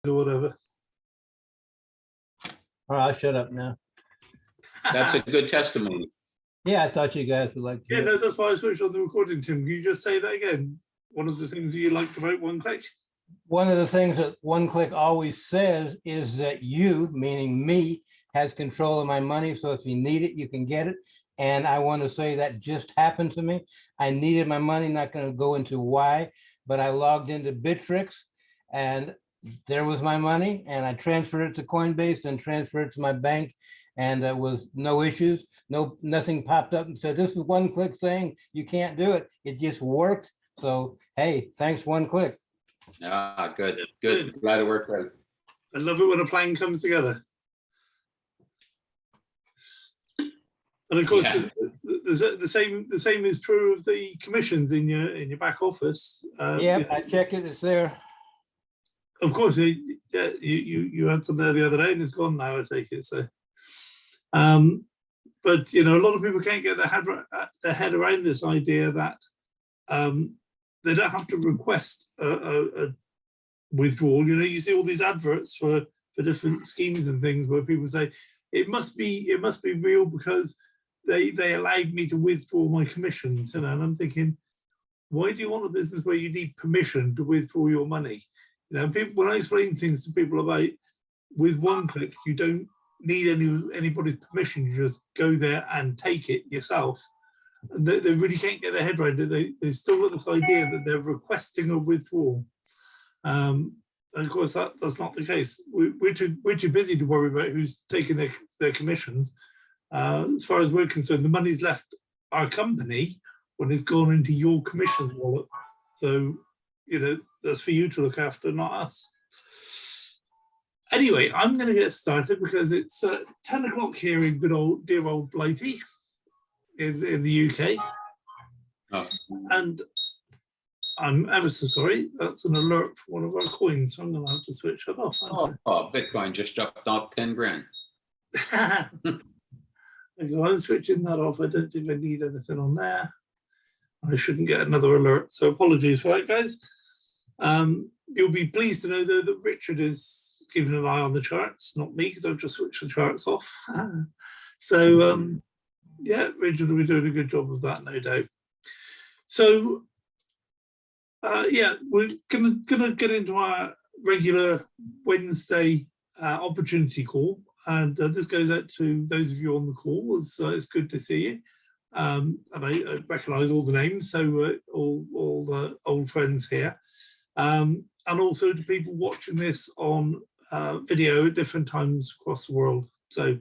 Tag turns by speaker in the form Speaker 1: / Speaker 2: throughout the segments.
Speaker 1: or whatever.
Speaker 2: All right, I'll shut up now.
Speaker 3: That's a good testimony.
Speaker 2: Yeah, I thought you guys would like to.
Speaker 1: Yeah,
Speaker 2: hear it.
Speaker 1: no, that's why I switched on the recording, Tim. Can you just say that again? One of the things you liked about OneClick?
Speaker 2: One of the things that OneClick always says is that you, meaning me, has control of my money. So if you need it, you can get it. And I want to say that just happened to me. I needed my money, not going to go into why, but I logged into Bittrex and there was my money and I transferred it to Coinbase and transferred it to my bank. And there was no issues, nothing popped up and said, this is OneClick saying you can't do it. It just worked. So, hey, thanks OneClick.
Speaker 3: Ah, good, good. Glad it worked out.
Speaker 1: I love it when a plan comes together. And of course,
Speaker 3: Yeah.
Speaker 1: the same is true of the commissions in your back office.
Speaker 2: Yeah, I check it, it's there.
Speaker 1: Of course, you had some there the other day and it's gone now, I take it. So, but you know, a lot of people can't get their head around this idea that they don't have to request a withdrawal. You know, you see all these adverts for different schemes and things where people say it must be real because they allowed me to withdraw my commissions. You know, and I'm thinking, why do you want a business where you need permission to withdraw your money? You know, people, when I explain things to people about with OneClick, you don't need anybody's permission. You just go there and take it yourself. And they really can't get their head around it. They still got this idea that they're requesting a withdrawal. And of course, that's not the case. We're too busy to worry about who's taking their commissions. As far as we're concerned, the money's left our company when it's gone into your commissions wallet. So, you know, that's for you to look after, not us. Anyway, I'm going to get started because it's 10 o'clock here in good old, dear old Blighty in the UK.
Speaker 3: Oh.
Speaker 1: And I'm ever so sorry, that's an alert for one of our coins, so I'm going to have to switch that off.
Speaker 3: Oh, Bitcoin just dropped off 10 grand.
Speaker 1: I'm switching that off. I don't think I need anything on there. I shouldn't get another alert, so apologies for that, guys. You'll be pleased to know, though, that Richard is keeping an eye on the charts, not me, because I've just switched the charts off. So, yeah, Richard will be doing a good job of that, no doubt. So, yeah, we're gonna get into our regular Wednesday opportunity call, and this goes out to those of you on the call. It's good to see you, and I recognise all the names, so all the old friends here, and also to people watching this on video at different times across the world. So,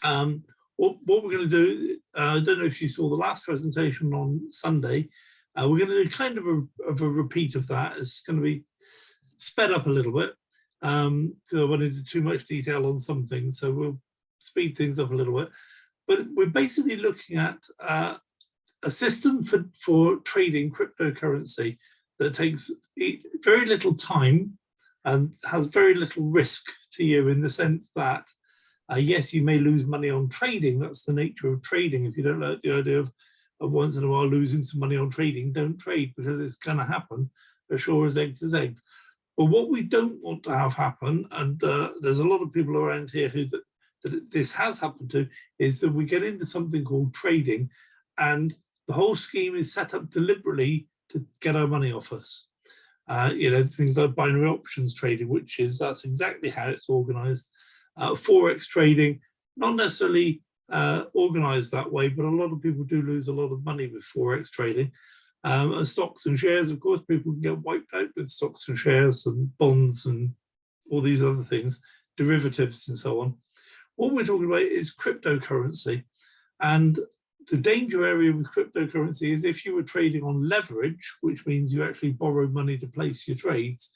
Speaker 1: what we're going to do, I don't know if you saw the last presentation on Sunday. We're going to do kind of a repeat of that. It's going to be sped up a little bit because I went into too much detail on some things, so we'll speed things up a little bit. But we're basically looking at a system for trading cryptocurrency that takes very little time and has very little risk to you, in the sense that, yes, you may lose money on trading. That's the nature of trading. If you don't like the idea of once in a while losing some money on trading, don't trade, because it's going to happen, as sure as eggs is eggs. But what we don't want to have happen, and there's a lot of people around here who that this has happened to, is that we get into something called trading, and the whole scheme is set up deliberately to get our money off us. You know, things like binary options trading, that's exactly how it's organized. Forex trading, not necessarily organized that way, but a lot of people do lose a lot of money with Forex trading. And stocks and shares, of course, people can get wiped out with stocks and shares and bonds and all these other things, derivatives and so on. What we're talking about is cryptocurrency. And the danger area with cryptocurrency is if you were trading on leverage, which means you actually borrow money to place your trades,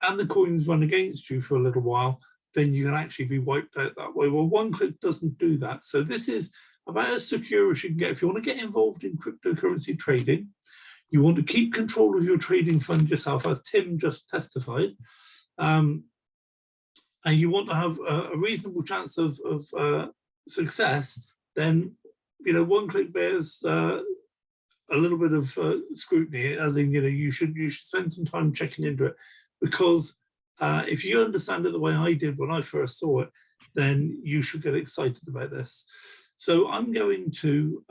Speaker 1: and the coins run against you for a little while, then you can actually be wiped out that way. Well, OneClick doesn't do that. So this is about as secure as you can get. If you want to get involved in cryptocurrency trading, you want to keep control of your trading fund yourself, as Tim just testified, and you want to have a reasonable chance of success, then, you know, OneClick bears a little bit of scrutiny, as in, you know, you should spend some time checking into it, because if you understand it the way I did when I first saw it, then you should get excited about this. So I'm going to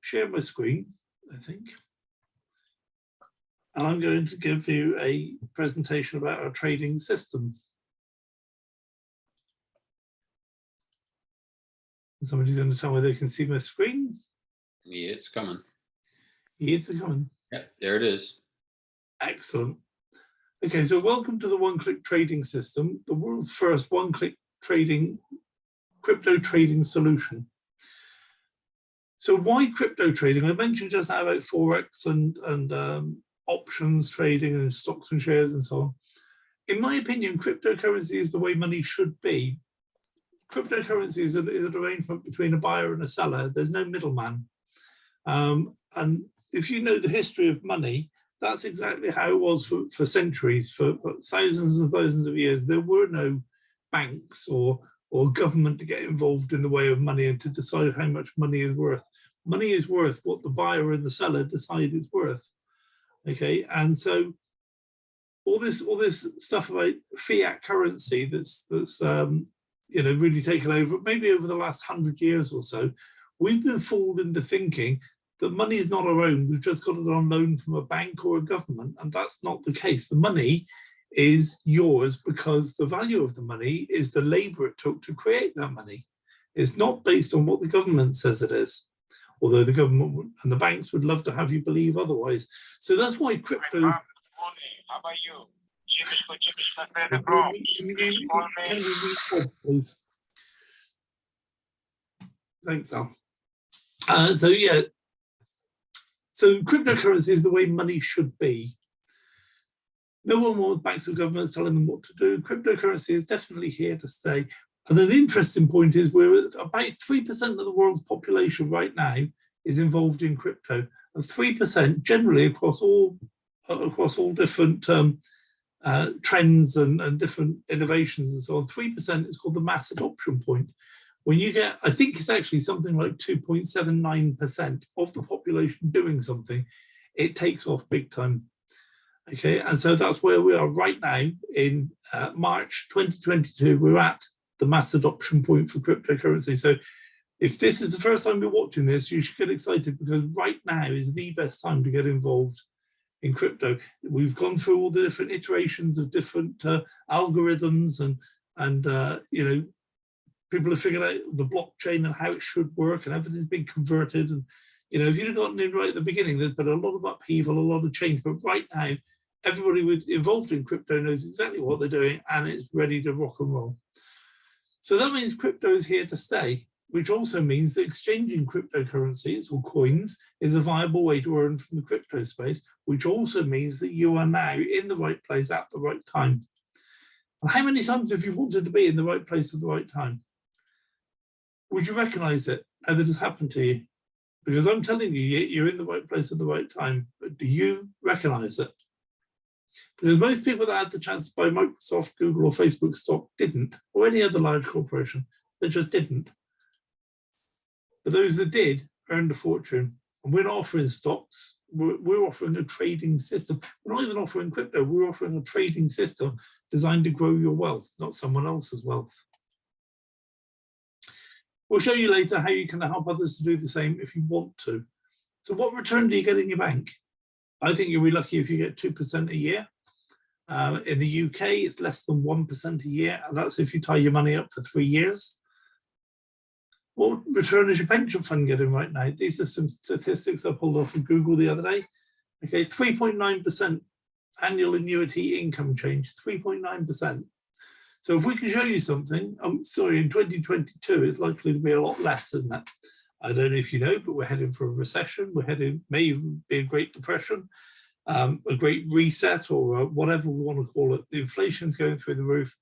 Speaker 1: share my screen, I think. And I'm going to give you a presentation about our trading system. Somebody's going to tell me they can see my screen.
Speaker 3: Yeah, it's coming.
Speaker 1: It's coming.
Speaker 3: Yep, there it is.
Speaker 1: Excellent. Okay, so welcome to the one-click trading system, the world's first one-click trading, crypto trading solution. So why crypto trading? I mentioned just now about Forex and options trading and stocks and shares and so on. In my opinion, cryptocurrency is the way money should be. Cryptocurrency is an arrangement between a buyer and a seller. There's no middleman. And if you know the history of money, that's exactly how it was for centuries, for thousands and thousands of years. There were no banks or government to get involved in the way of money and to decide how much money is worth. Money is worth what the buyer and the seller decide it's worth. Okay, and so all this stuff about fiat currency that's you know, really taken over, maybe over the last 100 years or so, we've been fooled into thinking that money is not our own. We've just got it on loan from a bank or a government, and that's not the case. The money is yours because the value of the money is the labor it took to create that money. It's not based on what the government says it is, although the government and the banks would love to have you believe otherwise. So that's why crypto...
Speaker 4: How about you?
Speaker 1: Can you read, please? Thanks, Al. So yeah, so cryptocurrency is the way money should be. No one wants banks or governments telling them what to do. Cryptocurrency is definitely here to stay. And an interesting point is we're at about 3% of the world's population right now is involved in crypto, and 3% generally across all different trends and different innovations and so on. 3% is called the mass adoption point. When you get, I think it's actually something like 2.79% of the population doing something, it takes off big time. Okay, and so that's where we are right now in March 2022. We're at the mass adoption point for cryptocurrency. So if this is the first time you're watching this, you should get excited because right now is the best time to get involved in crypto. We've gone through all the different iterations of different algorithms and you know, people have figured out the blockchain and how it should work, and everything's been converted. And you know, if you'd have gotten in right at the beginning, there's been a lot of upheaval, a lot of change. But right now, everybody involved in crypto knows exactly what they're doing, and it's ready to rock and roll. So that means crypto is here to stay, which also means that exchanging cryptocurrencies or coins is a viable way to earn from the crypto space, which also means that you are now in the right place at the right time. And how many times have you wanted to be in the right place at the right time? Would you recognize it, how that has happened to you? Because I'm telling you, you're in the right place at the right time, but do you recognize it? Because most people that had the chance to buy Microsoft, Google, or Facebook stock didn't, or any other large corporation, they just didn't. But those that did earned a fortune. And we're not offering stocks, we're offering a trading system. We're not even offering crypto, we're offering a trading system designed to grow your wealth, not someone else's wealth. We'll show you later how you can help others to do the same if you want to. So what return do you get in your bank? I think you'll be lucky if you get 2% a year. In the UK, it's less than 1% a year, and that's if you tie your money up for 3 years. What return is your pension fund getting right now? These are some statistics I pulled off of Google the other day. Okay, 3.9% annual annuity income change, 3.9%. So if we can show you something, I'm sorry, in 2022, it's likely to be a lot less, isn't it? I don't know if you know, but we're heading for a recession. We're heading, may even be a Great Depression, a Great Reset, or whatever we want to call it. The inflation's going through the roof.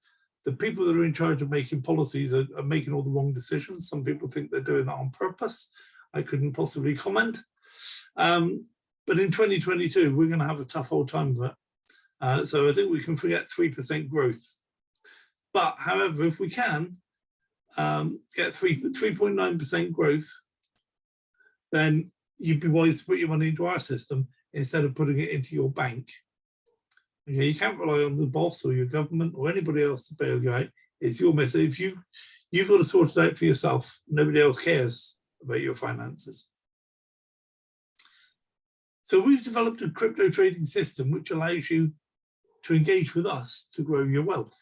Speaker 1: The people that are in charge of making policies are making all the wrong decisions. Some people think they're doing that on purpose. I couldn't possibly comment. But in 2022, we're going to have a tough old time of it. So I think we can forget 3% growth. But however, if we can get 3.9% growth, then you'd be wise to put your money into our system instead of putting it into your bank. Okay, you can't rely on the boss or your government or anybody else to bail you out. It's your mess. If you've got to sort it out for yourself, nobody else cares about your finances. So we've developed a crypto trading system which allows you to engage with us to grow your wealth.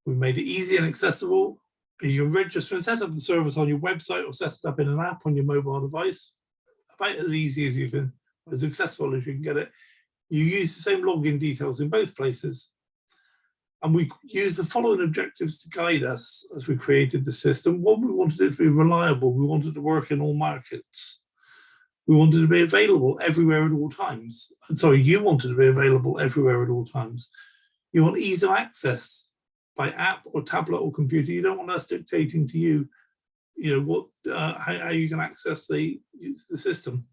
Speaker 1: We've made it easy and accessible. You can register and set up the service on your website or set it up in an app on your mobile device. About as easy as you can, as accessible as you can get it. You use the same login details in both places. And we use the following objectives to guide us as we created the system. One, we wanted it to be reliable. We wanted it to work in all markets. We wanted it to be available everywhere at all times. And sorry, you wanted to be available everywhere at all times. You want ease of access by app or tablet or computer. You don't want us dictating to you, what how you can access the system.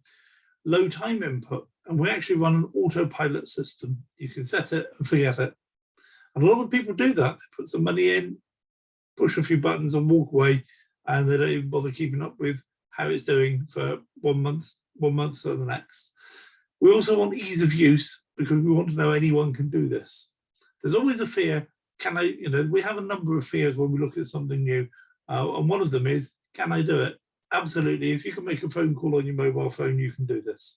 Speaker 1: Low time input, and we actually run an autopilot system. You can set it and forget it. And a lot of people do that. They put some money in, push a few buttons and walk away, and they don't even bother keeping up with how it's doing for 1 month to the next. We also want ease of use because we want to know anyone can do this. There's always a fear. We have a number of fears when we look at something new. And one of them is, can I do it? Absolutely. If you can make a phone call on your mobile phone, you can do this.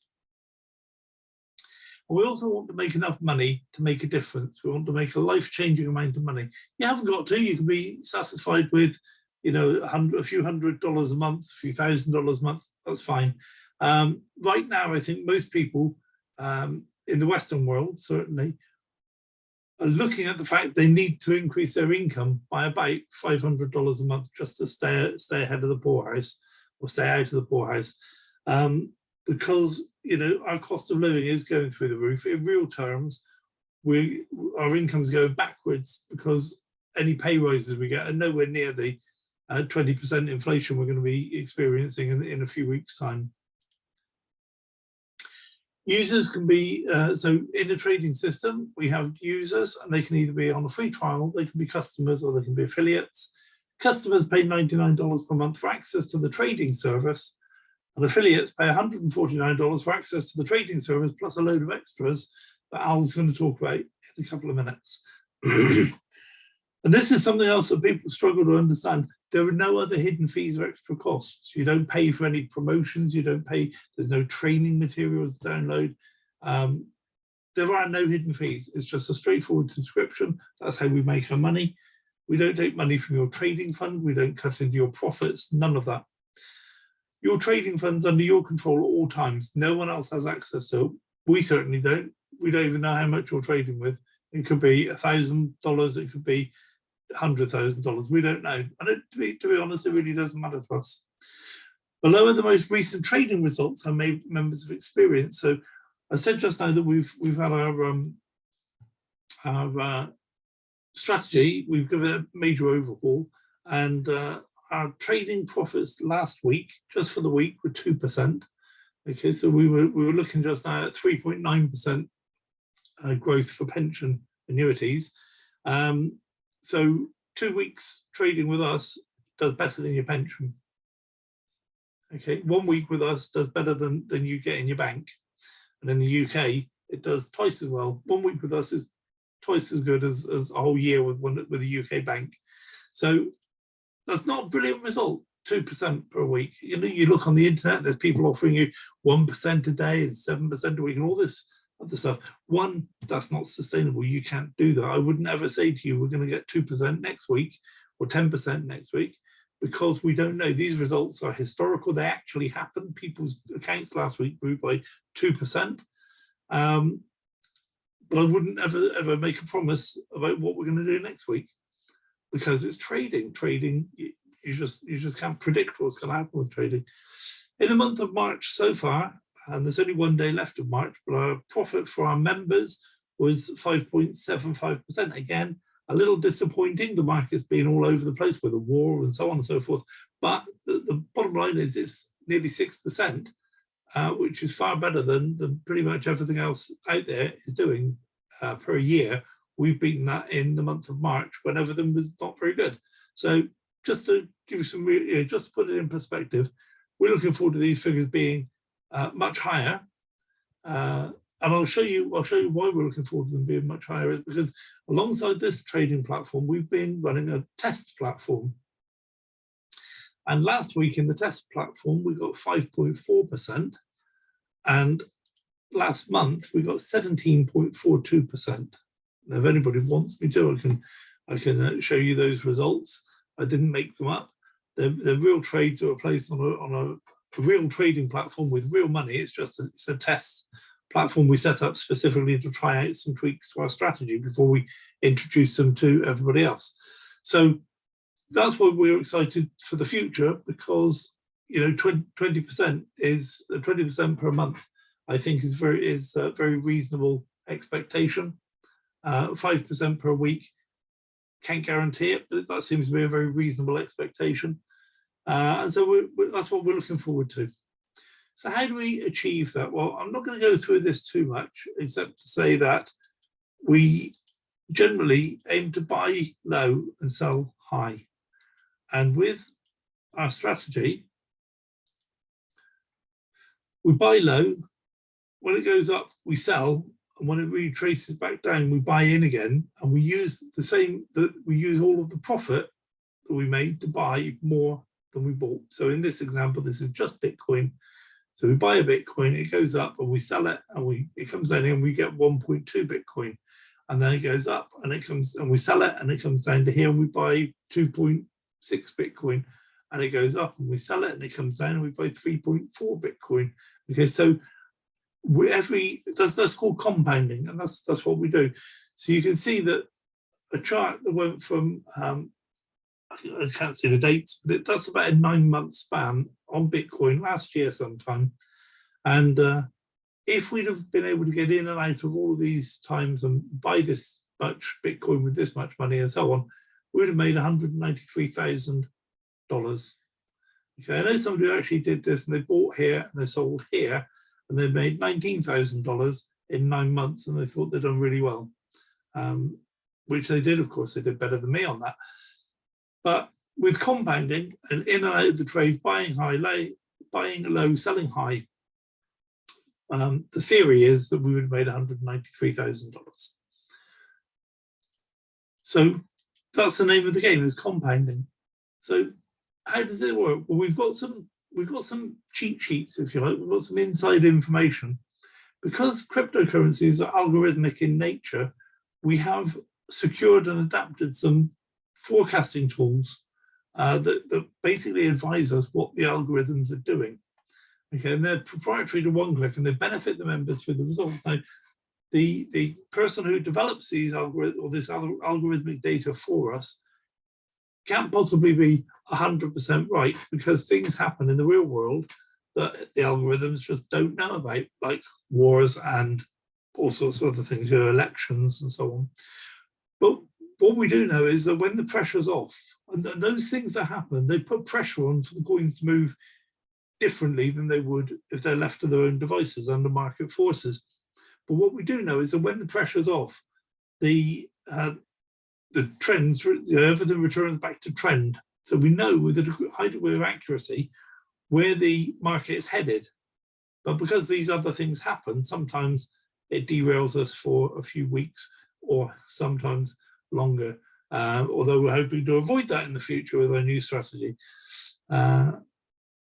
Speaker 1: And we also want to make enough money to make a difference. We want to make a life-changing amount of money. You haven't got to. You can be satisfied with, a few $100s a month, a few $1,000s a month. That's fine. Right now, I think most people in the Western world, certainly, are looking at the fact they need to increase their income by about $500 a month just to stay ahead of the poorhouse or stay out of the poorhouse, because our cost of living is going through the roof. In real terms, our income's going backwards because any pay rises we get are nowhere near the 20% inflation we're going to be experiencing in a few weeks' time. Users can be, so in the trading system, we have users and they can either be on a free trial, they can be customers or they can be affiliates. Customers pay $99 per month for access to the trading service, and affiliates pay $149 for access to the trading service plus a load of extras that Al's going to talk about in a couple of minutes. And this is something else that people struggle to understand. There are no other hidden fees or extra costs. You don't pay for any promotions. You don't pay. There's no training materials to download. There are no hidden fees. It's just a straightforward subscription. That's how we make our money. We don't take money from your trading fund. We don't cut into your profits. None of that. Your trading fund's under your control at all times. No one else has access to it. We certainly don't. We don't even know how much you're trading with. It could be $1,000. It could be $100,000. We don't know. And to be honest, it really doesn't matter to us. Below are the most recent trading results our members have experienced. So I said just now that we've had our strategy. We've given it a major overhaul, and our trading profits last week, just for the week, were 2%. Okay, so we were looking just now at 3.9% growth for pension annuities. So 2 weeks trading with us does better than your pension. Okay, 1 week with us does better than you get in your bank. And in the UK, it does twice as well. 1 week with us is twice as good as a whole year with a UK bank. So that's not a brilliant result, 2% per week. You look on the internet, there's people offering you 1% a day and 7% a week and all this other stuff. One, that's not sustainable. You can't do that. I wouldn't ever say to you, we're going to get 2% next week or 10% next week, because we don't know. These results are historical. They actually happened. People's accounts last week grew by 2%. But I wouldn't ever make a promise about what we're going to do next week, because it's trading. Trading, you just can't predict what's going to happen with trading. In the month of March so far, and there's only 1 day left of March, but our profit for our members was 5.75%. Again, a little disappointing. The market's been all over the place with the war and so on and so forth. But the bottom line is it's nearly 6%, which is far better than pretty much everything else out there is doing per year. We've beaten that in the month of March when everything was not very good. So just to give you some, just to put it in perspective, we're looking forward to these figures being much higher and I'll show you why we're looking forward to them being much higher, is because alongside this trading platform, we've been running a test platform. And last week in the test platform, we got 5.4%. And last month, we got 17.42%. Now, if anybody wants me to, I can show you those results. I didn't make them up. They're real trades that were placed on a real trading platform with real money. It's a test platform we set up specifically to try out some tweaks to our strategy before we introduce them to everybody else. So that's why we're excited for the future, because 20% is 20% per month. I think is a very reasonable expectation. 5% per week, can't guarantee it, but that seems to be a very reasonable expectation. And so that's what we're looking forward to. So how do we achieve that? Well, I'm not going to go through this too much, except to say that we generally aim to buy low and sell high. And with our strategy, we buy low. When it goes up, we sell. And when it retraces back down, we buy in again. And we use all of the profit that we made to buy more than we bought. So in this example, this is just Bitcoin. So we buy a Bitcoin, it goes up, and we sell it, and it comes down and we get 1.2 Bitcoin. And then it goes up and we sell it, and it comes down to here, and we buy 2.6 Bitcoin, and it goes up, and we sell it, and it comes down, and we buy 3.4 Bitcoin. Okay, so that's called compounding, and that's what we do. So you can see that a chart that went from I can't see the dates, but that's about a 9-month span on Bitcoin last year sometime. And if we'd have been able to get in and out of all of these times and buy this much Bitcoin with this much money and so on, we would have made $193,000. Okay, I know somebody who actually did this, and they bought here and they sold here, and they made $19,000 in 9 months, and they thought they'd done really well, which they did. Of course, they did better than me on that. But with compounding and in and out of the trades, buying low, selling high, the theory is that we would have made $193,000. So that's the name of the game, is compounding. So how does it work? Well, we've got some cheat sheets, if you like. We've got some inside information. Because cryptocurrencies are algorithmic in nature, we have secured and adapted some forecasting tools that basically advise us what the algorithms are doing. Okay, and they're proprietary to OneClick, and they benefit the members through the results. Now, the person who develops these algorithmic data for us can't possibly be 100% right, because things happen in the real world that the algorithms just don't know about, like wars and all sorts of other things, elections and so on. But what we do know is that when the pressure's off, and those things that happen, they put pressure on for the coins to move differently than they would if they're left to their own devices under market forces. But what we do know is that when the pressure's off, the trends, everything returns back to trend. So we know with a high degree of accuracy where the market is headed. But because these other things happen, sometimes it derails us for a few weeks or sometimes longer, although we're hoping to avoid that in the future with our new strategy.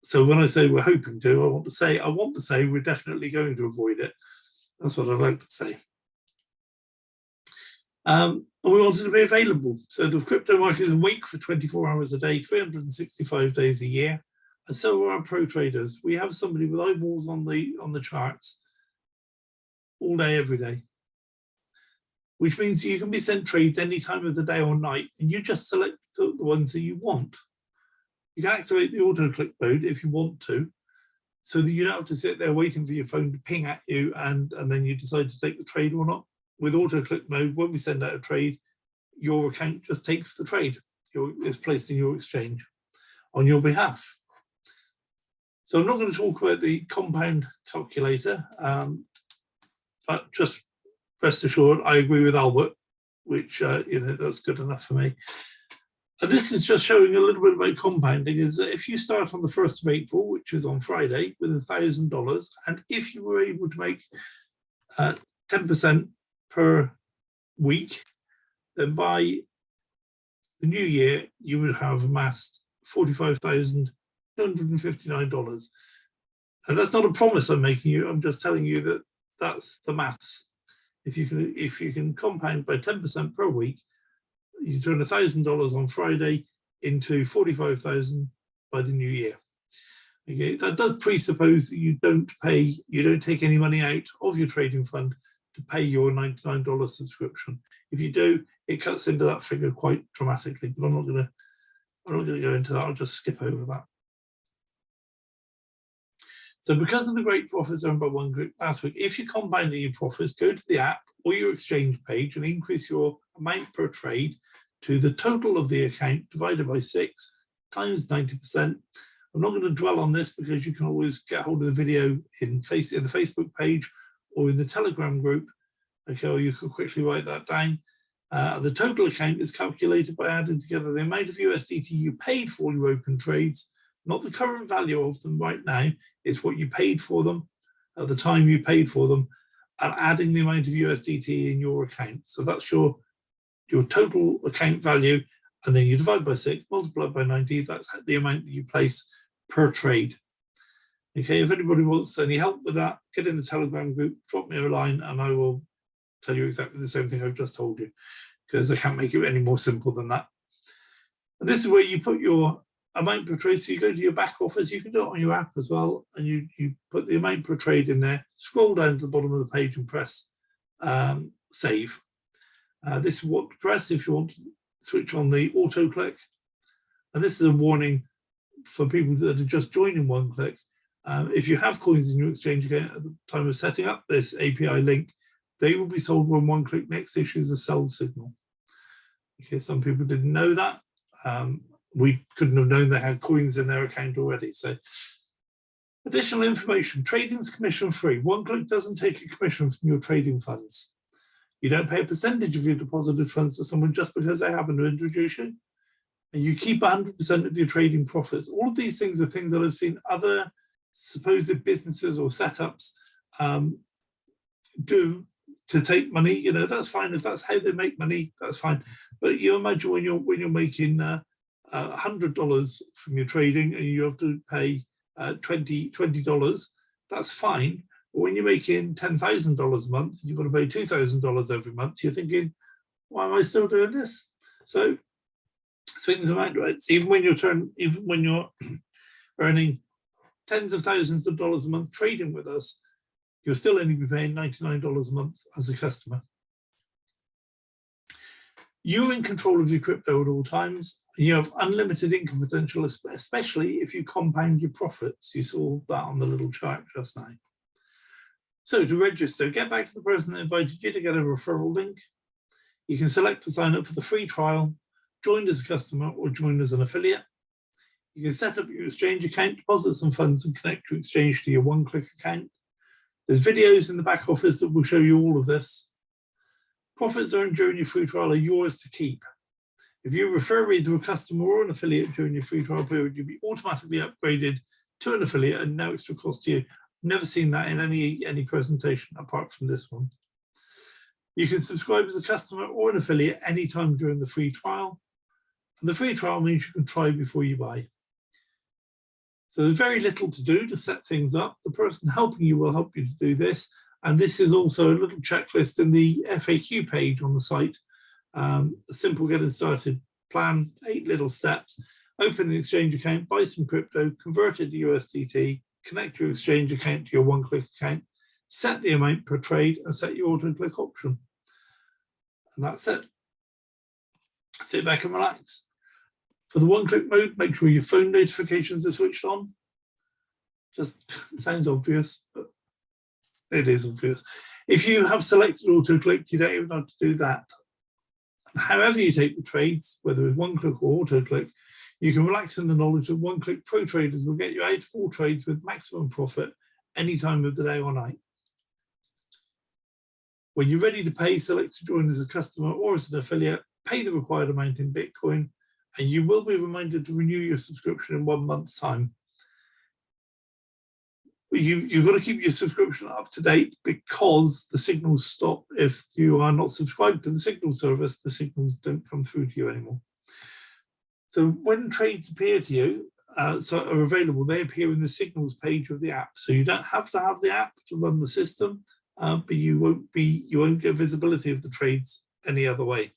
Speaker 1: So when I say we're hoping to, I want to say we're definitely going to avoid it. That's what I'd like to say. And we wanted to be available. So the crypto market is awake for 24 hours a day, 365 days a year. And so are our pro traders. We have somebody with eyeballs on the charts all day, every day, which means you can be sent trades any time of the day or night, and you just select the ones that you want. You can activate the auto-click mode if you want to, so that you don't have to sit there waiting for your phone to ping at you and then you decide to take the trade or not. With auto-click mode, when we send out a trade, your account just takes the trade. It's placed in your exchange on your behalf. So I'm not going to talk about the compound calculator, but just rest assured, I agree with Albert, which, that's good enough for me. And this is just showing a little bit about compounding, is that if you start on the 1st of April, which is on Friday, with $1,000, and if you were able to make 10% per week, then by the new year, you would have amassed $45,259. And that's not a promise I'm making you. I'm just telling you that that's the maths. If you can compound by 10% per week, you turn $1,000 on Friday into 45,000 by the new year. Okay, that does presuppose that you don't take any money out of your trading fund to pay your $99 subscription. If you do, it cuts into that figure quite dramatically, but I'm not going to go into that. I'll just skip over that. So because of the great profits earned by OneClick last week, if you're compounding your profits, go to the app or your exchange page and increase your amount per trade to the total of the account divided by 6 times 90%. I'm not going to dwell on this because you can always get hold of the video in the Facebook page or in the Telegram group. Okay, or you can quickly write that down. The total account is calculated by adding together the amount of USDT you paid for your open trades, not the current value of them right now. It's what you paid for them at the time you paid for them, and adding the amount of USDT in your account. So that's your total account value, and then you divide by 6, multiply by 90. That's the amount that you place per trade. Okay, if anybody wants any help with that, get in the Telegram group, drop me a line, and I will tell you exactly the same thing I've just told you, because I can't make it any more simple than that. And this is where you put your amount per trade. So you go to your back office, you can do it on your app as well, and you put the amount per trade in there, scroll down to the bottom of the page and press save. This is what to press if you want to switch on the auto click. And this is a warning for people that are just joining OneClick. If you have coins in your exchange account at the time of setting up this API link, they will be sold when OneClick next issues a sell signal. Okay, some people didn't know that. We couldn't have known they had coins in their account already. So additional information, trading's commission free. OneClick doesn't take a commission from your trading funds. You don't pay a percentage of your deposited funds to someone just because they happen to introduce you. And you keep 100% of your trading profits. All of these things are things that I've seen other supposed businesses or setups do to take money. You know, that's fine. If that's how they make money, that's fine. But you imagine when you're making $100 from your trading and you have to pay $20, that's fine. But when you're making $10,000 a month, you've got to pay $2,000 every month. You're thinking, why am I still doing this? So swings and roundabouts. Even when you're earning tens of thousands of dollars a month trading with us, you'll still only be paying $99 a month as a customer. You're in control of your crypto at all times. You have unlimited income potential, especially if you compound your profits. You saw that on the little chart just now. So to register, get back to the person that invited you to get a referral link. You can select to sign up for the free trial, join as a customer, or join as an affiliate. You can set up your exchange account, deposit some funds, and connect your exchange to your OneClick account. There's videos in the back office that will show you all of this. Profits earned during your free trial are yours to keep. If you refer either a customer or an affiliate during your free trial period, you'll be automatically upgraded to an affiliate and no extra cost to you. Never seen that in any presentation apart from this one. You can subscribe as a customer or an affiliate anytime during the free trial. And the free trial means you can try before you buy. So there's very little to do to set things up. The person helping you will help you to do this. And this is also a little checklist in the FAQ page on the site. A simple getting started plan, 8 little steps. Open an exchange account, buy some crypto, convert it to USDT, connect your exchange account to your OneClick account, set the amount per trade, and set your auto-click option. And that's it. Sit back and relax. For the OneClick mode, make sure your phone notifications are switched on. Just sounds obvious, but it is obvious. If you have selected auto-click, you don't even have to do that. And however you take the trades, whether it's OneClick or auto-click, you can relax in the knowledge that OneClick Pro Traders will get you out of all trades with maximum profit any time of the day or night. When you're ready to pay, select to join as a customer or as an affiliate, pay the required amount in Bitcoin, and you will be reminded to renew your subscription in 1 month's time. you've got to keep your subscription up to date because the signals stop if you are not subscribed to the signal service. The signals don't come through to you anymore. So when trades appear to you, so are available, they appear in the signals page of the app. So you don't have to have the app to run the system, but you won't get visibility of the trades any other way.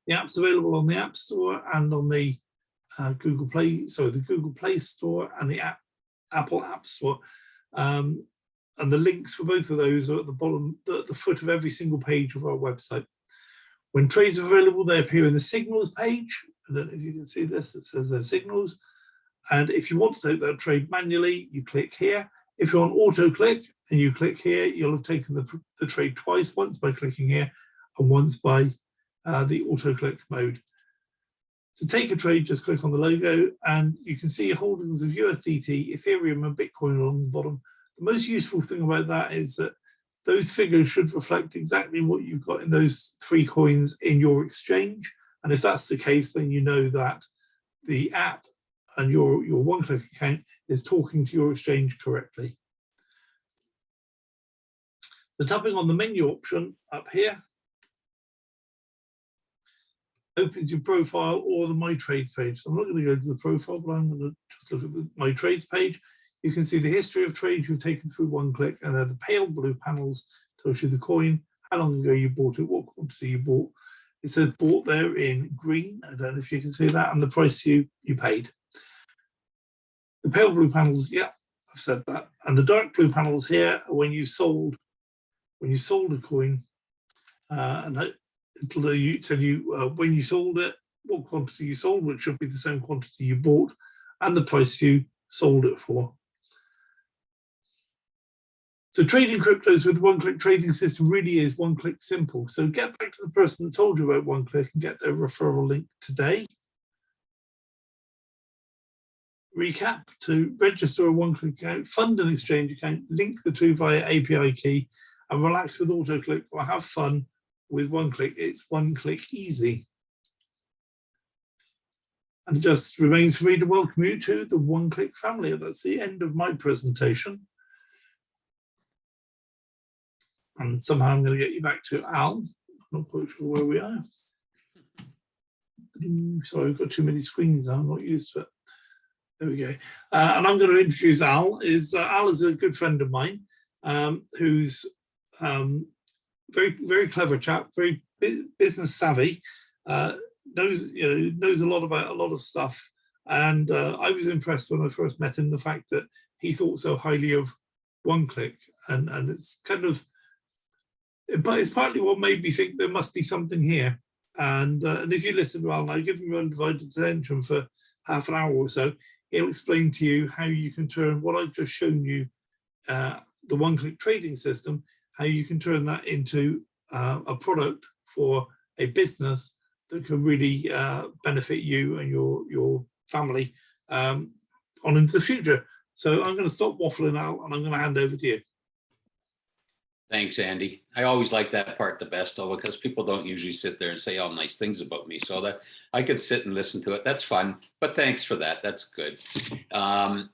Speaker 1: The app's available on the App Store and on the Google Play Store and the Apple App Store. And the links for both of those are at the bottom, at the foot of every single page of our website. When trades are available, they appear in the signals page. I don't know if you can see this, it says signals. And if you want to take that trade manually, you click here. If you're on auto click and you click here, you'll have taken the trade twice, once by clicking here and once by the auto click mode. To take a trade, just click on the logo and you can see holdings of USDT, Ethereum and Bitcoin along the bottom. The most useful thing about that is that those figures should reflect exactly what you've got in those 3 coins in your exchange. And if that's the case, then you know that the app and your one-click account is talking to your exchange correctly. So tapping on the menu option up here opens your profile or the My Trades page. So I'm not going to go to the profile, but I'm going to just look at the My Trades page. You can see the history of trades you've taken through one click, and then the pale blue panels tells you the coin, how long ago you bought it, what quantity you bought. It says bought there in green. I don't know if you can see that, and the price you paid. The pale blue panels, yeah, I've said that. And the dark blue panels here are when you sold a coin, and that it'll tell you when you sold it, what quantity you sold, which should be the same quantity you bought, and the price you sold it for. So trading cryptos with the one-click trading system really is one-click simple. So get back to the person that told you about one-click and get their referral link today. Recap: to register a one-click account, fund an exchange account, link the two via API key, and relax with AutoClick or have fun with one-click. It's one-click easy. And it just remains for me to welcome you to the one-click family. That's the end of my presentation. And somehow I'm going to get you back to Al. I'm not quite sure where we are. Sorry, I've got too many screens. I'm not used to it. There we go. And I'm going to introduce Al. Al is a good friend of mine, who's very, very clever chap, very business savvy, knows a lot about a lot of stuff. And I was impressed when I first met him, the fact that he thought so highly of one-click, and it's kind of, but it's partly what made me think there must be something here. And if you listen to Al, and I give him undivided attention for half an hour or so, he'll explain to you how you can turn what I've just shown you, the one-click trading system, how you can turn that into a product for a business that can really benefit you and your family on into the future. So I'm going to stop waffling out and I'm going to hand over to you.
Speaker 3: Thanks, Andy. I always like that part the best, though, because people don't usually sit there and say all nice things about me. So that I could sit and listen to it. That's fun. But thanks for that. That's good.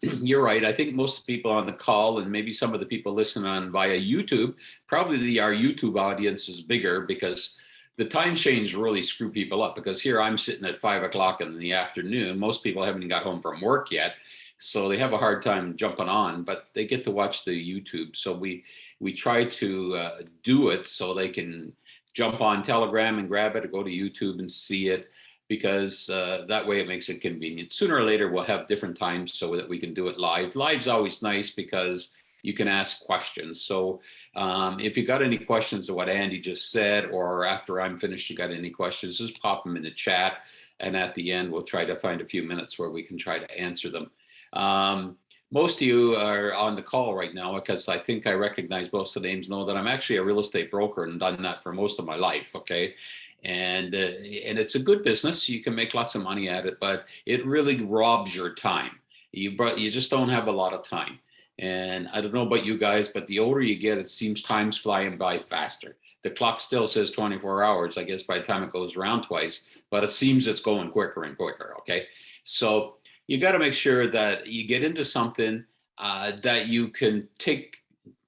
Speaker 3: You're right. I think most people on the call and maybe some of the people listening on via YouTube, probably our YouTube audience is bigger because the time change really screw people up, because here I'm sitting at 5 o'clock in the afternoon. Most people haven't got home from work yet. So they have a hard time jumping on, but they get to watch the YouTube. So we try to do it so they can jump on Telegram and grab it or go to YouTube and see it, because that way it makes it convenient. Sooner or later, we'll have different times so that we can do it live. Live's always nice because you can ask questions. So if you got any questions of what Andy just said, or after I'm finished, you got any questions, just pop them in the chat. And at the end, we'll try to find a few minutes where we can try to answer them. Most of you are on the call right now because I think I recognize most of the names, know that I'm actually a real estate broker and done that for most of my life. Okay. And it's a good business. You can make lots of money at it, but it really robs your time. You just don't have a lot of time. And I don't know about you guys, but the older you get, it seems time's flying by faster. The clock still says 24 hours, I guess, by the time it goes around twice, but it seems it's going quicker and quicker. Okay. So you got to make sure that you get into something that you can take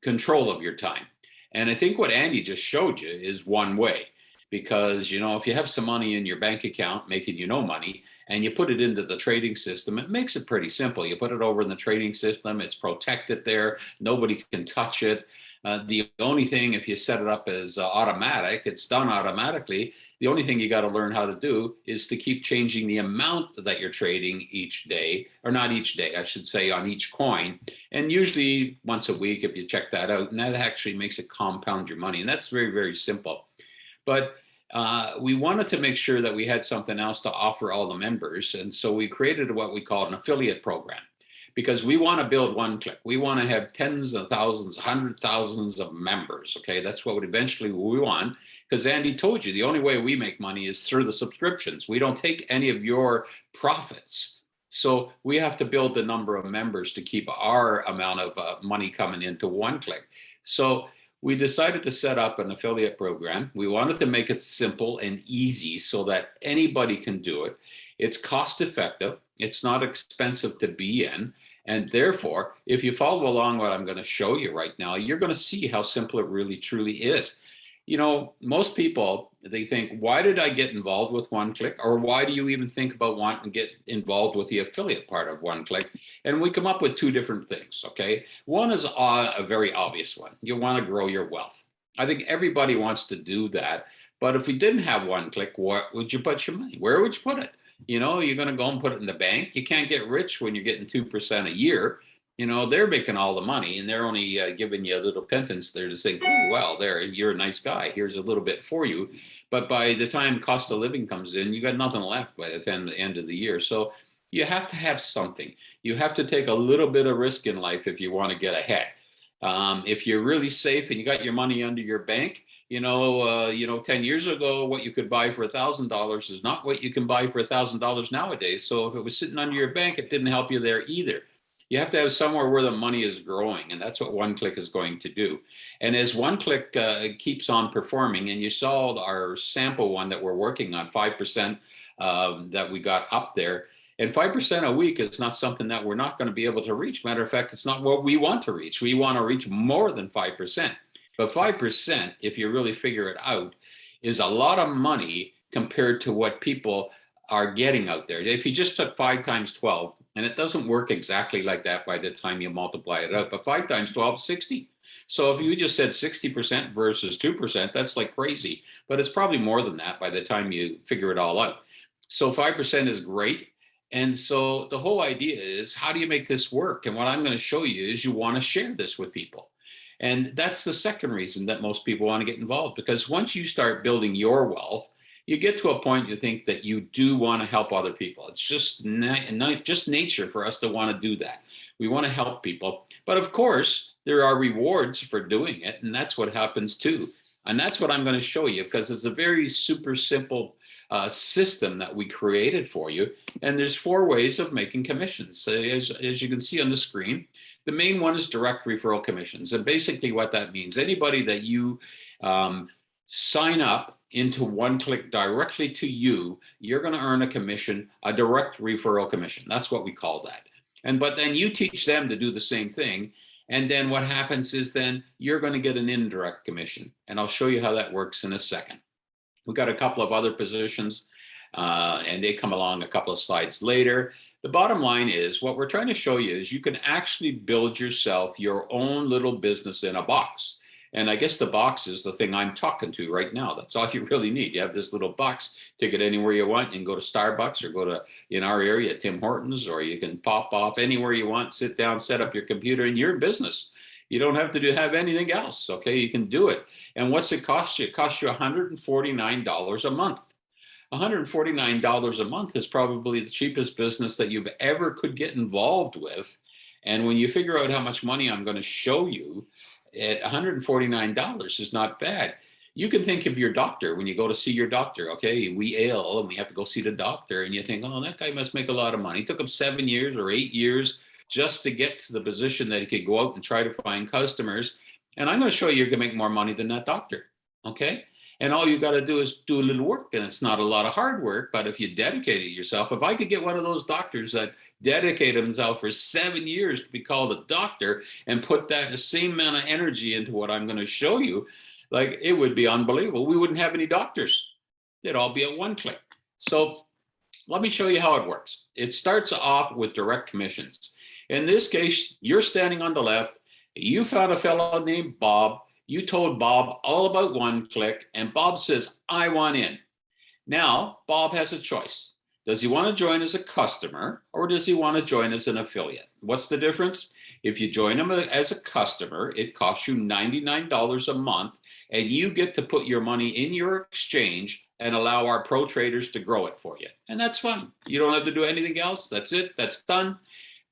Speaker 3: control of your time. And I think what Andy just showed you is one way, because, you know, if you have some money in your bank account making you no money and you put it into the trading system, it makes it pretty simple. You put it over in the trading system, it's protected there, nobody can touch it. The only thing, if you set it up as automatic, it's done automatically. The only thing you got to learn how to do is to keep changing the amount that you're trading each day, or not each day, I should say, on each coin. And usually once a week, if you check that out, and that actually makes it compound your money. And that's very, very simple. But we wanted to make sure that we had something else to offer all the members. And so we created what we call an affiliate program, because we want to build OneClick. We want to have tens of thousands, hundred thousands of members. Okay, that's what eventually we want. Because Andy told you, the only way we make money is through the subscriptions. We don't take any of your profits. So we have to build the number of members to keep our amount of money coming into OneClick. So we decided to set up an affiliate program. We wanted to make it simple and easy so that anybody can do it. It's cost effective. It's not expensive to be in. And therefore, if you follow along what I'm going to show you right now, you're going to see how simple it really truly is. You know, most people, they think, why did I get involved with OneClick? Or why do you even think about wanting to get involved with the affiliate part of OneClick? And we come up with two different things, okay? One is a very obvious one. You want to grow your wealth. I think everybody wants to do that. But if we didn't have OneClick, where would you put your money? Where would you put it? You know, you're going to go and put it in the bank. You can't get rich when you're getting 2% a year. You know, they're making all the money and they're only giving you a little pittance there to think, oh, well, there, you're a nice guy. Here's a little bit for you. But by the time cost of living comes in, you got nothing left by the end of the year. So you have to have something. You have to take a little bit of risk in life if you want to get ahead. If you're really safe and you got your money under your bank, 10 years ago, what you could buy for $1,000 is not what you can buy for $1,000 nowadays. So if it was sitting under your bank, it didn't help you there either. You have to have somewhere where the money is growing, and that's what OneClick is going to do. And as OneClick keeps on performing, and you saw our sample one that we're working on, 5% that we got up there, and 5% a week is not something that we're not going to be able to reach. Matter of fact, it's not what we want to reach. We want to reach more than 5%. But 5%, if you really figure it out, is a lot of money compared to what people are getting out there. If you just took 5 times 12, and it doesn't work exactly like that by the time you multiply it out, but 5 times 12 is 60. So if you just said 60% versus 2%, that's like crazy. But it's probably more than that by the time you figure it all out. So 5% is great. And so the whole idea is, how do you make this work? And what I'm going to show you is you want to share this with people. And that's the second reason that most people want to get involved, because once you start building your wealth, you get to a point you think that you do want to help other people. It's just just nature for us to want to do that. We want to help people. But of course, there are rewards for doing it. And that's what happens too. And that's what I'm going to show you, because it's a very super simple system that we created for you. And there's 4 ways of making commissions. So as you can see on the screen, the main one is direct referral commissions. And basically what that means, anybody that you sign up into OneClick directly to you, you're going to earn a commission, a direct referral commission. That's what we call that. But then you teach them to do the same thing. And then what happens is then you're going to get an indirect commission. And I'll show you how that works in a second. We've got a couple of other positions and they come along a couple of slides later. The bottom line is, what we're trying to show you is you can actually build yourself your own little business in a box. And I guess the box is the thing I'm talking to right now. That's all you really need. You have this little box, take it anywhere you want. You can go to Starbucks or go to, in our area, Tim Hortons, or you can pop off anywhere you want, sit down, set up your computer, and you're in business. You don't have to have anything else, okay? You can do it. And what's it cost you? It costs you $149 a month. $149 a month is probably the cheapest business that you've ever could get involved with. And when you figure out how much money I'm going to show you, at $149 is not bad. You can think of your doctor when you go to see your doctor. Okay, we ail and we have to go see the doctor, and you think, oh, that guy must make a lot of money. It took him 7 years or 8 years just to get to the position that he could go out and try to find customers. And I'm going to show you you're going to make more money than that doctor. Okay. And all you got to do is do a little work, and it's not a lot of hard work, but if you dedicate it yourself, if I could get one of those doctors that dedicate himself for 7 years to be called a doctor and put that the same amount of energy into what I'm going to show you, like it would be unbelievable. We wouldn't have any doctors. They'd all be at one click. So let me show you how it works. It starts off with direct commissions. In this case, you're standing on the left. You found a fellow named Bob. You told Bob all about OneClick, and Bob says, I want in. Now, Bob has a choice. Does he want to join as a customer, or does he want to join as an affiliate? What's the difference? If you join him as a customer, it costs you $99 a month, and you get to put your money in your exchange and allow our pro traders to grow it for you. And that's fine. You don't have to do anything else. That's it. That's done.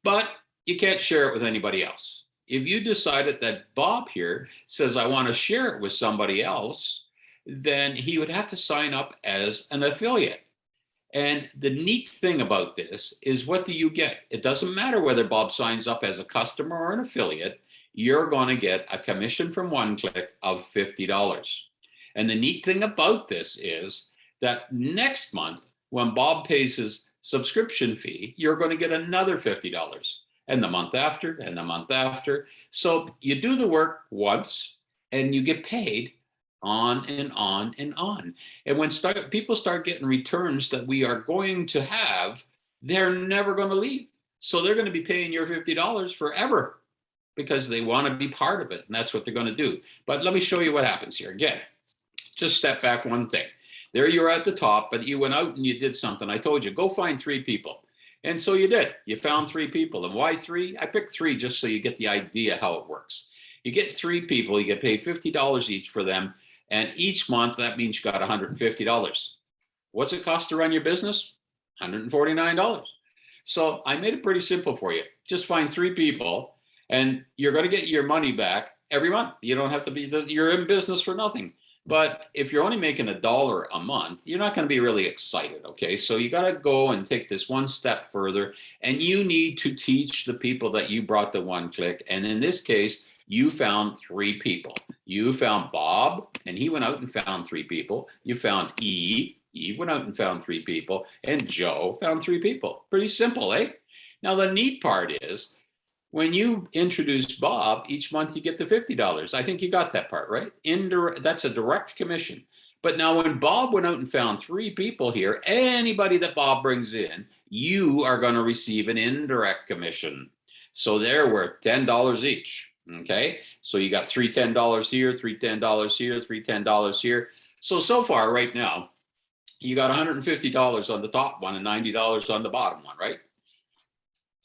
Speaker 3: But you can't share it with anybody else. If you decided that Bob here says, I want to share it with somebody else, then he would have to sign up as an affiliate. And the neat thing about this is, what do you get? It doesn't matter whether Bob signs up as a customer or an affiliate, you're going to get a commission from OneClick of $50. And the neat thing about this is that next month, when Bob pays his subscription fee, you're going to get another $50. And the month after, and the month after. So you do the work once and you get paid on and on and on. And when people start getting returns that we are going to have, they're never going to leave. So they're going to be paying your $50 forever because they want to be part of it. And that's what they're going to do. But let me show you what happens here. Again, just step back one thing. There you're at the top, but you went out and you did something. I told you, go find 3 people. And so you did. You found 3 people. And why 3? I picked 3 just so you get the idea how it works. You get 3 people, you get paid $50 each for them. And each month, that means you got $150. What's it cost to run your business? $149. So I made it pretty simple for you. Just find 3 people and you're going to get your money back every month. You don't have to be, you're in business for nothing. But if you're only making $1 a month, you're not going to be really excited, okay? So you got to go and take this one step further, and you need to teach the people that you brought to OneClick. And in this case, you found 3 people. You found Bob, and he went out and found 3 people. You found Eve. Eve went out and found 3 people. And Joe found 3 people. Pretty simple, eh? Now, the neat part is, when you introduce Bob, each month you get the $50. I think you got that part, right? That's a direct commission. But now when Bob went out and found 3 people here, anybody that Bob brings in, you are going to receive an indirect commission. So they're worth $10 each, okay? So you got 3 $10 here, 3 $10 here, 3 $10 here. So far right now, you got $150 on the top one and $90 on the bottom one, right?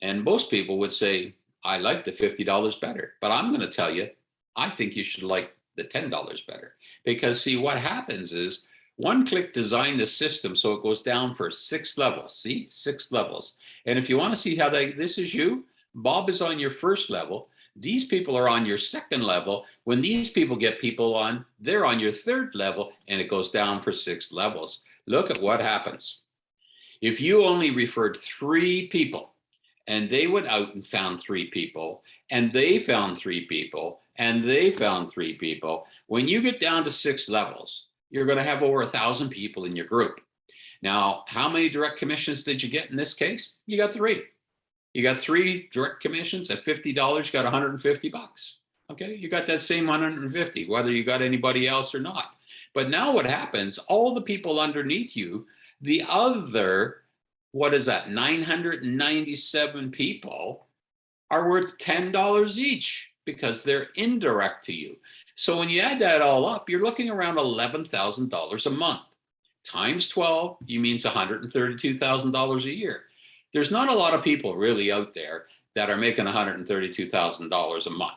Speaker 3: And most people would say, I like the $50 better, but I'm going to tell you, I think you should like the $10 better. Because see, what happens is OneClick designed the system so it goes down for 6 levels. See, 6 levels. And if you want to see how this is you, Bob is on your 1st level. These people are on your 2nd level. When these people get people on, they're on your 3rd level, and it goes down for 6 levels. Look at what happens. If you only referred 3 people, and they went out and found 3 people, and they found 3 people, and they found 3 people. When you get down to 6 levels, you're going to have over 1,000 people in your group. Now, how many direct commissions did you get in this case? You got 3. You got 3 direct commissions at $50, you got $150. Okay, you got that same 150, whether you got anybody else or not. But now what happens, all the people underneath you, the other, what is that, 997 people are worth $10 each because they're indirect to you. So when you add that all up, you're looking around $11,000 a month. Times 12, you means $132,000 a year. There's not a lot of people really out there that are making $132,000 a month.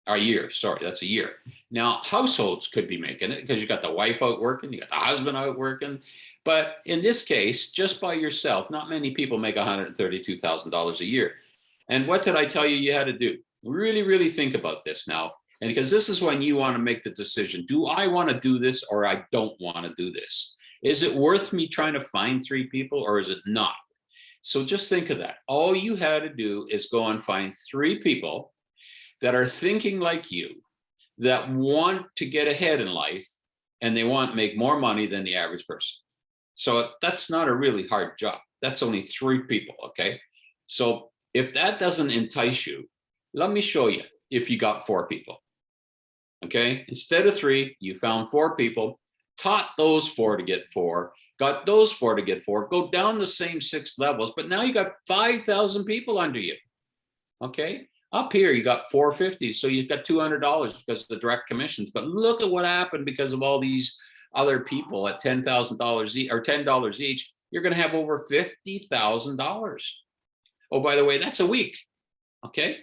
Speaker 3: A year, sorry, that's a year. Now, households could be making it because you got the wife out working, you got the husband out working. But in this case, just by yourself, not many people make $132,000 a year. And what did I tell you had to do? Really, really think about this now. And because this is when you want to make the decision, do I want to do this or I don't want to do this? Is it worth me trying to find 3 people or is it not? So just think of that. All you had to do is go and find 3 people that are thinking like you, that want to get ahead in life, and they want to make more money than the average person. So that's not a really hard job. That's only 3 people, okay? So if that doesn't entice you, let me show you if you got 4 people, okay? Instead of 3, you found 4 people, taught those 4 to get 4, got those 4 to get 4, go down the same 6 levels, but now you got 5,000 people under you, okay? Up here, you got 450, so you've got $200 because of the direct commissions. But look at what happened because of all these other people at $10,000 each or $10 each. You're going to have over $50,000. Oh, by the way, that's a week. Okay.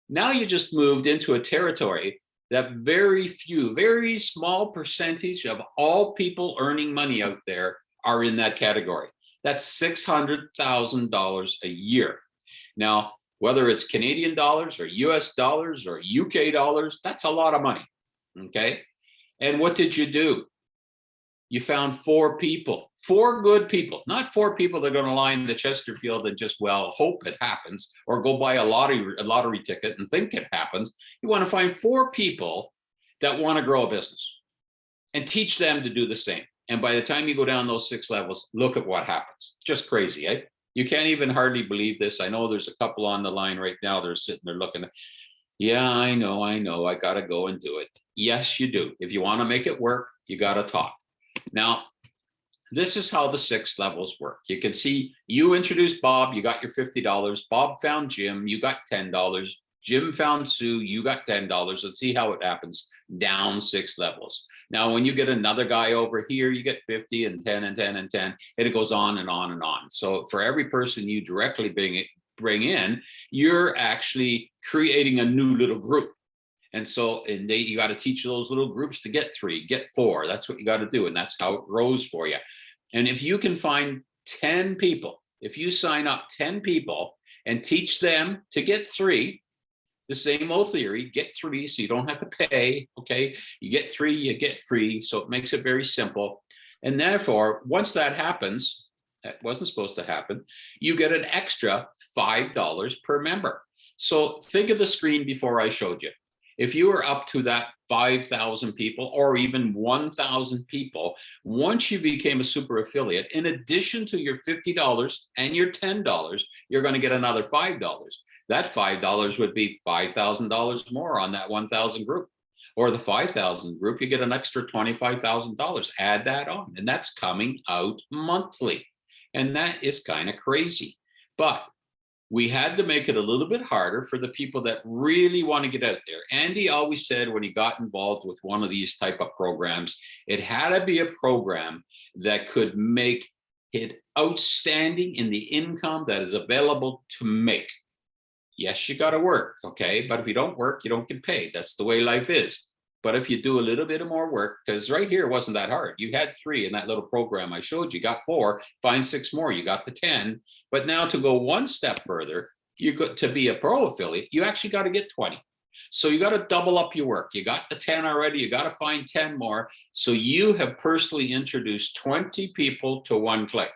Speaker 3: Now you just moved into a territory that very few, very small percentage of all people earning money out there are in that category. That's $600,000 a year. Now, whether it's Canadian dollars or US dollars or UK dollars, that's a lot of money, okay? And what did you do? You found 4 people, 4 good people, not 4 people that are gonna line the Chesterfield and just, well, hope it happens, or go buy a lottery ticket and think it happens. You wanna find 4 people that wanna grow a business and teach them to do the same. And by the time you go down those 6 levels, look at what happens. Just crazy, eh? You can't even hardly believe this. I know there's a couple on the line right now. They're sitting there looking. Yeah, I know. I got to go and do it. Yes, you do. If you want to make it work, you got to talk. Now, this is how the 6 levels work. You can see you introduced Bob. You got your $50. Bob found Jim. You got $10. Jim found Sue, you got $10. Let's see how it happens down 6 levels. Now, when you get another guy over here, you get 50 and 10 and 10 and 10, and it goes on and on and on. So for every person you directly bring in, you're actually creating a new little group. And so you got to teach those little groups to get 3, get 4. That's what you got to do. And that's how it grows for you. And if you can find 10 people, if you sign up 10 people and teach them to get 3, the same old theory, get 3 so you don't have to pay, okay? You get 3, you get free, so it makes it very simple. And therefore, once that happens, that wasn't supposed to happen, you get an extra $5 per member. So think of the screen before I showed you. If you were up to that 5,000 people or even 1,000 people, once you became a super affiliate, in addition to your $50 and your $10, you're going to get another $5. That $5 would be $5,000 more on that 1,000 group. Or the 5,000 group, you get an extra $25,000. Add that on, and that's coming out monthly. And that is kind of crazy. But we had to make it a little bit harder for the people that really want to get out there. Andy always said when he got involved with one of these type of programs, it had to be a program that could make it outstanding in the income that is available to make. Yes, you got to work, okay? But if you don't work, you don't get paid. That's the way life is. But if you do a little bit of more work, because right here it wasn't that hard. You had 3 in that little program I showed you, got 4, find 6 more, you got the 10. But now to go one step further, you got to be a pro affiliate, you actually got to get 20. So you got to double up your work. You got the 10 already, you got to find 10 more. So you have personally introduced 20 people to One Click.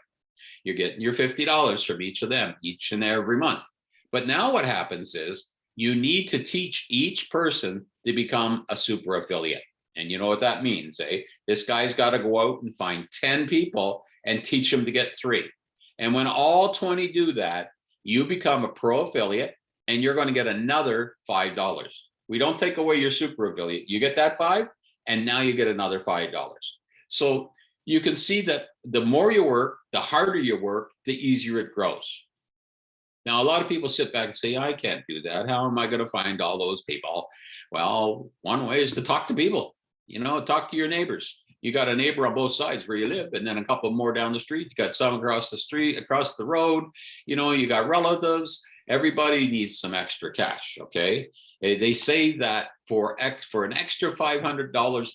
Speaker 3: You're getting your $50 from each of them each and every month. But now what happens is you need to teach each person to become a super affiliate. And you know what that means, eh? This guy's got to go out and find 10 people and teach them to get 3. And when all 20 do that, you become a pro affiliate and you're going to get another $5. We don't take away your super affiliate. You get that 5 and now you get another $5. So you can see that the more you work, the harder you work, the easier it grows. Now, a lot of people sit back and say, I can't do that. How am I going to find all those people? Well, one way is to talk to people, talk to your neighbors. You got a neighbor on both sides where you live, and then a couple more down the street. You got some across the street, across the road. You got relatives. Everybody needs some extra cash, okay? They say that for an extra $500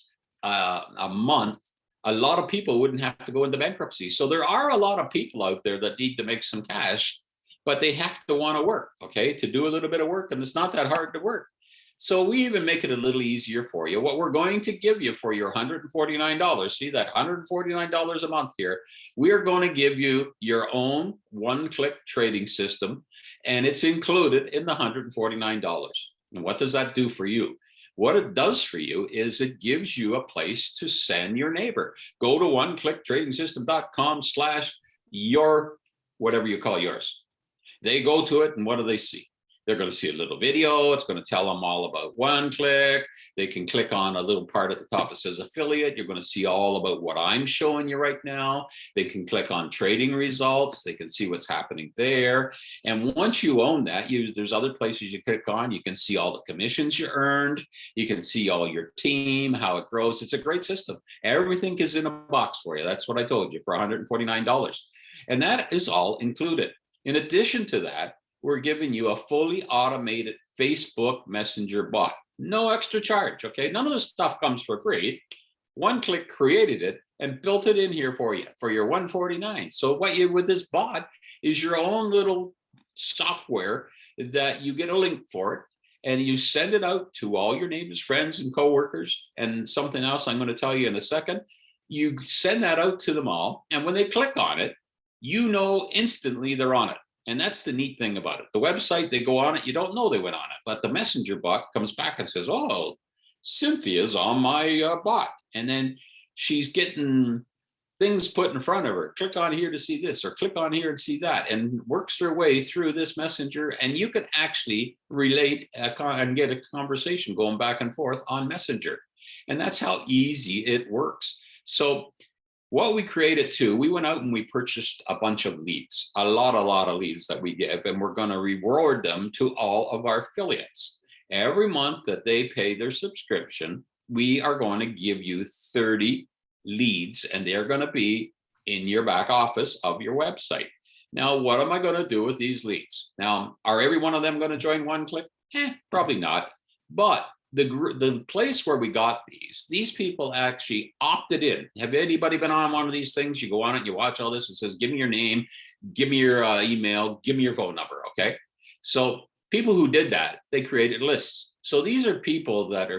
Speaker 3: a month, a lot of people wouldn't have to go into bankruptcy. So there are a lot of people out there that need to make some cash, but they have to want to work, okay, to do a little bit of work, and it's not that hard to work. So we even make it a little easier for you. What we're going to give you for your $149, see that $149 a month here, we are going to give you your own one-click trading system, and it's included in the $149. And what does that do for you? What it does for you is it gives you a place to send your neighbor. Go to oneclicktrading.com/your, whatever you call yours. They go to it, and what do they see? They're going to see a little video. It's going to tell them all about OneClick. They can click on a little part at the top that says affiliate. You're going to see all about what I'm showing you right now. They can click on trading results. They can see what's happening there. And once you own that, there's other places you click on. You can see all the commissions you earned. You can see all your team, how it grows. It's a great system. Everything is in a box for you. That's what I told you, for $149. And that is all included. In addition to that, we're giving you a fully automated Facebook Messenger bot. No extra charge, okay? None of this stuff comes for free. OneClick created it and built it in here for you for your $149. So what you with this bot is your own little software that you get a link for it, and you send it out to all your neighbors, friends, and coworkers. And something else I'm going to tell you in a second. You send that out to them all, and when they click on it, you know instantly they're on it. And that's the neat thing about it. The website, they go on it, you don't know they went on it, but the messenger bot comes back and says, oh, Cynthia's on my bot. And then she's getting things put in front of her. Click on here to see this, or click on here and see that, and works her way through this messenger. And you can actually relate and get a conversation going back and forth on Messenger. And that's how easy it works. So what we created too, we went out and we purchased a bunch of leads, a lot of leads that we give, and we're going to reward them to all of our affiliates. Every month that they pay their subscription, we are going to give you 30 leads, and they're going to be in your back office of your website. Now, what am I going to do with these leads? Now, are every one of them going to join OneClick? Probably not. But the place where we got these people actually opted in. Have anybody been on one of these things? You go on it, you watch all this, it says, give me your name, give me your email, give me your phone number, okay? So people who did that, they created lists. So these are people that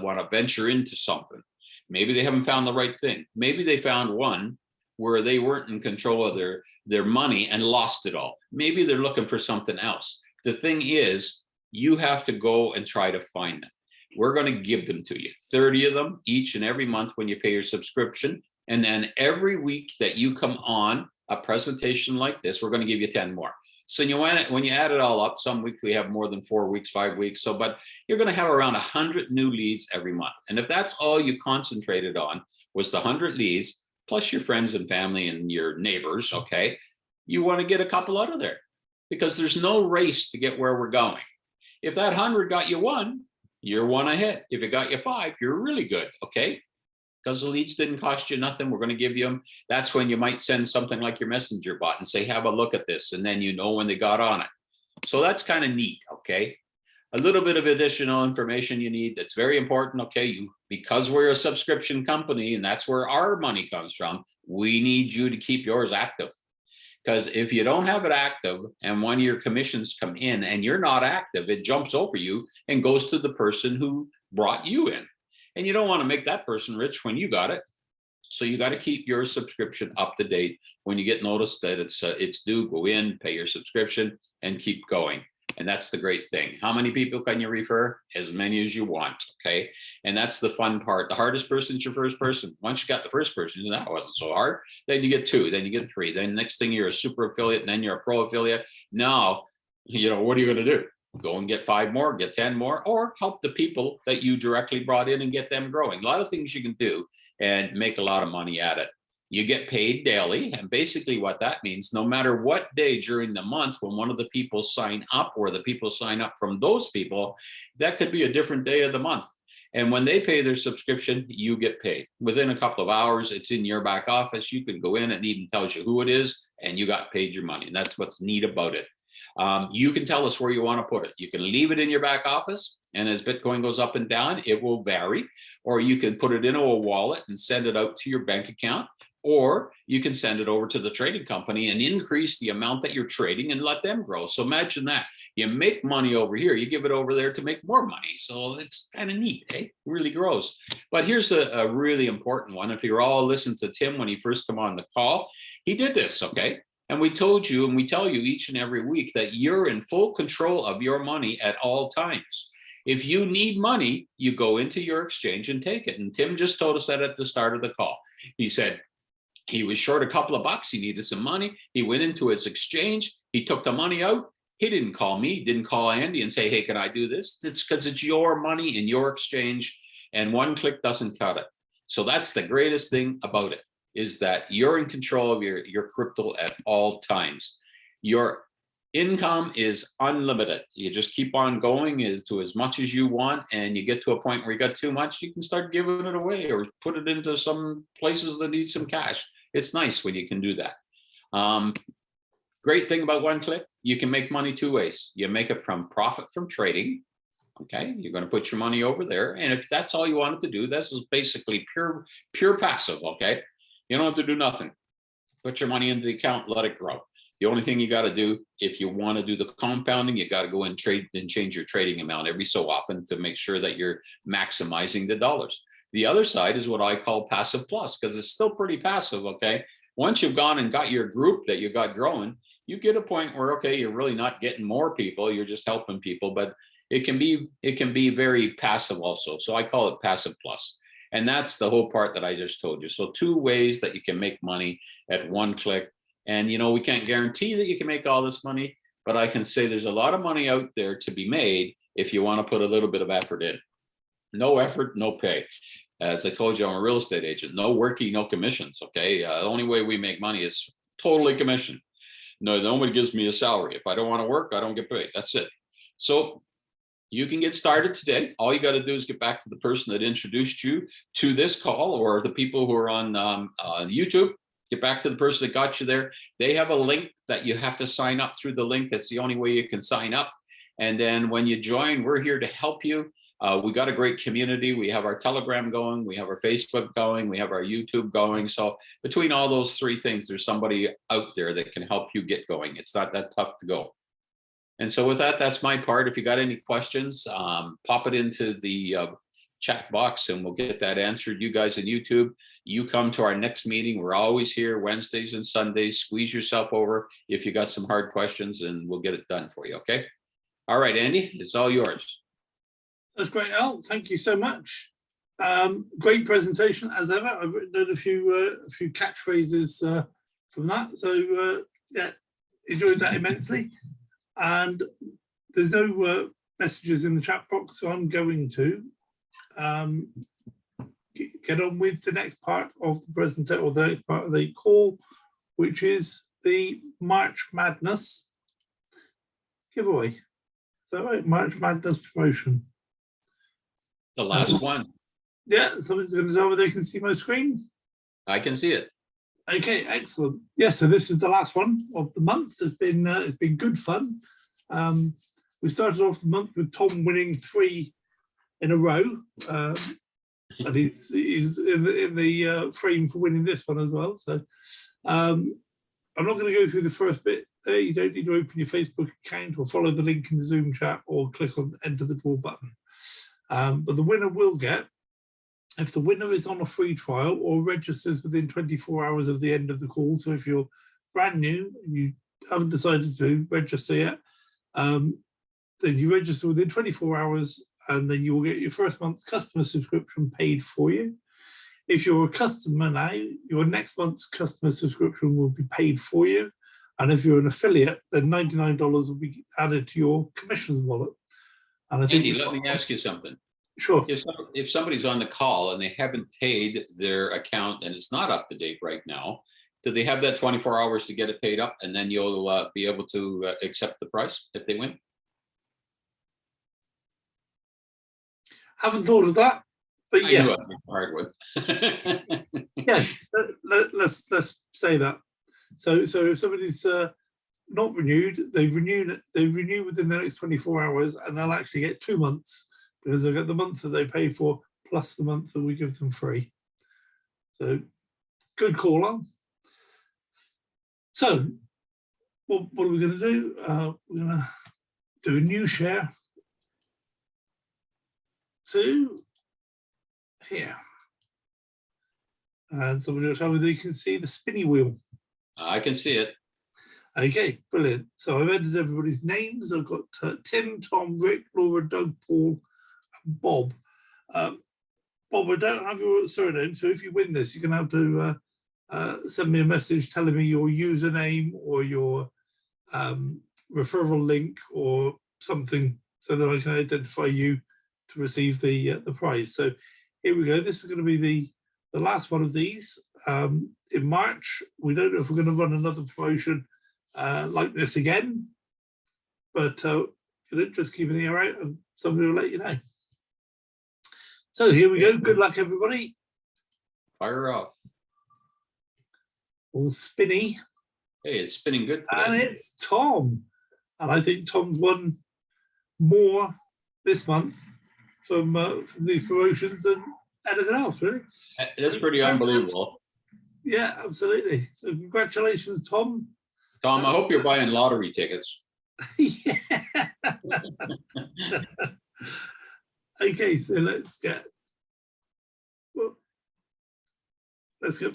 Speaker 3: want to venture into something. Maybe they haven't found the right thing. Maybe they found one where they weren't in control of their money and lost it all. Maybe they're looking for something else. The thing is, you have to go and try to find them. We're going to give them to you, 30 of them each and every month when you pay your subscription. And then every week that you come on a presentation like this, we're going to give you 10 more. So when you add it all up, some weeks we have more than 4 weeks, 5 weeks. So, but you're going to have around 100 new leads every month. And if that's all you concentrated on was the 100 leads, plus your friends and family and your neighbors, okay, you want to get a couple out of there, because there's no race to get where we're going. If that 100 got you one, you're one ahead. If it got you 5, you're really good, okay? Because the leads didn't cost you nothing, we're going to give you them. That's when you might send something like your messenger bot and say, have a look at this, and then you know when they got on it. So that's kind of neat, okay? A little bit of additional information you need that's very important, okay? Because we're a subscription company and that's where our money comes from, we need you to keep yours active. Because if you don't have it active and when your commissions come in and you're not active, it jumps over you and goes to the person who brought you in. And you don't want to make that person rich when you got it. So you got to keep your subscription up to date. When you get noticed that it's due, go in, pay your subscription, and keep going. And that's the great thing. How many people can you refer? As many as you want, okay? And that's the fun part. The hardest person is your first person. Once you got the first person, that wasn't so hard. Then you get 2, then you get 3. Then next thing you're a super affiliate, and then you're a pro affiliate. Now, what are you going to do? Go and get 5 more, get 10 more, or help the people that you directly brought in and get them growing. A lot of things you can do and make a lot of money at it. You get paid daily, and basically what that means, no matter what day during the month when one of the people sign up or the people sign up from those people, that could be a different day of the month. And when they pay their subscription, you get paid. Within a couple of hours, it's in your back office. You can go in, and it even tells you who it is, and you got paid your money. And that's what's neat about it. You can tell us where you want to put it. You can leave it in your back office, and as Bitcoin goes up and down, it will vary. Or you can put it in a wallet and send it out to your bank account. Or you can send it over to the trading company and increase the amount that you're trading and let them grow. So imagine that. You make money over here, you give it over there to make more money. So it's kind of neat, eh? It really grows. But here's a really important one. If you're all listening to Tim when he first came on the call, he did this, okay? And we told you, and we tell you each and every week, that you're in full control of your money at all times. If you need money, you go into your exchange and take it. And Tim just told us that at the start of the call. He said he was short a couple of bucks. He needed some money. He went into his exchange. He took the money out. He didn't call me, he didn't call Andy and say, hey, can I do this? It's because it's your money in your exchange, and one click doesn't cut it. So that's the greatest thing about it, is that you're in control of your crypto at all times. Your income is unlimited. You just keep on going as much as you want, and you get to a point where you got too much, you can start giving it away or put it into some places that need some cash. It's nice when you can do that. Great thing about one click, you can make money two ways. You make it from profit from trading. Okay, you're going to put your money over there, and if that's all you wanted to do, this is basically pure passive. Okay, you don't have to do nothing. Put your money into the account, let it grow. The only thing you got to do, if you want to do the compounding, you got to go and trade and change your trading amount every so often to make sure that you're maximizing the dollars. The other side is what I call passive plus, because it's still pretty passive. Okay, once you've gone and got your group that you got growing, you get a point where, okay, you're really not getting more people, you're just helping people, but it can be very passive also. So I call it passive plus. And that's the whole part that I just told you. So two ways that you can make money at one click. And, we can't guarantee that you can make all this money, but I can say there's a lot of money out there to be made if you want to put a little bit of effort in. No effort, no pay. As I told you, I'm a real estate agent. No working, no commissions. Okay. The only way we make money is totally commission. No, nobody gives me a salary. If I don't want to work, I don't get paid. That's it. So you can get started today. All you got to do is get back to the person that introduced you to this call, or the people who are on YouTube. Get back to the person that got you there. They have a link that you have to sign up through the link. That's the only way you can sign up. And then when you join, we're here to help you. We got a great community. We have our Telegram going, we have our Facebook going, we have our YouTube going. So between all those three things, there's somebody out there that can help you get going. It's not that tough to go. And so with that, that's my part. If you got any questions, pop it into the chat box and we'll get that answered. You guys on YouTube, you come to our next meeting. We're always here Wednesdays and Sundays. Squeeze yourself over if you got some hard questions and we'll get it done for you. Okay. All right, Andy, it's all yours.
Speaker 1: That's great, Al. Thank you so much. Great presentation as ever. I've written down a few catchphrases from that. So yeah, enjoyed that immensely. And there's no messages in the chat box, so I'm going to get on with the next part of the presentation, or the next part of the call, which is the March Madness giveaway. Is that right? March Madness promotion.
Speaker 3: The last one.
Speaker 1: Yeah, somebody's going to tell me they can see my screen.
Speaker 3: I can see it.
Speaker 1: Okay, excellent. Yeah, so this is the last one of the month. It's been good fun. We started off the month with Tom winning 3 in a row, and he's in the frame for winning this one as well. So I'm not going to go through the first bit there. You don't need to open your Facebook account or follow the link in the Zoom chat or click on enter the draw button. But the winner will get, if the winner is on a free trial or registers within 24 hours of the end of the call. So if you're brand new and you haven't decided to register yet, then you register within 24 hours and then you will get your first month's customer subscription paid for you. If you're a customer now, your next month's customer subscription will be paid for you. And if you're an affiliate, then $99 will be added to your commissions wallet. And I think
Speaker 3: Andy, let me ask you something.
Speaker 1: Sure.
Speaker 3: If somebody's on the call and they haven't paid their account and it's not up to date right now, do they have that 24 hours to get it paid up, and then you'll be able to accept the price if they win?
Speaker 1: Haven't thought of that, but yeah.
Speaker 3: I knew it was a hard one.
Speaker 1: Yeah, let's say that. So if somebody's not renewed, they renew within the next 24 hours, and they'll actually get 2 months because they'll get the month that they pay for plus the month that we give them free. So good call on. So what are we going to do? We're going to do a new share to here. And somebody will tell me they can see the spinny wheel.
Speaker 3: I can see it.
Speaker 1: Okay, brilliant. So I've entered everybody's names. I've got Tim, Tom, Rick, Laura, Doug, Paul, Bob. Bob, I don't have your surname, so if you win this, you're going to have to send me a message telling me your username or your referral link or something so that I can identify you to receive the prize. So here we go. This is going to be the last one of these. In March, we don't know if we're going to run another promotion like this again, but just keep an ear out and somebody will let you know. So here we go. Good luck, everybody.
Speaker 3: Fire off.
Speaker 1: All spinny.
Speaker 3: Hey, it's spinning good
Speaker 1: And
Speaker 3: today.
Speaker 1: it's Tom. And I think Tom's won more this month from these promotions than anything else, really.
Speaker 3: It's pretty unbelievable.
Speaker 1: Yeah, absolutely. So congratulations, Tom.
Speaker 3: Tom, I hope you're buying lottery tickets.
Speaker 1: Yeah. Okay, so let's get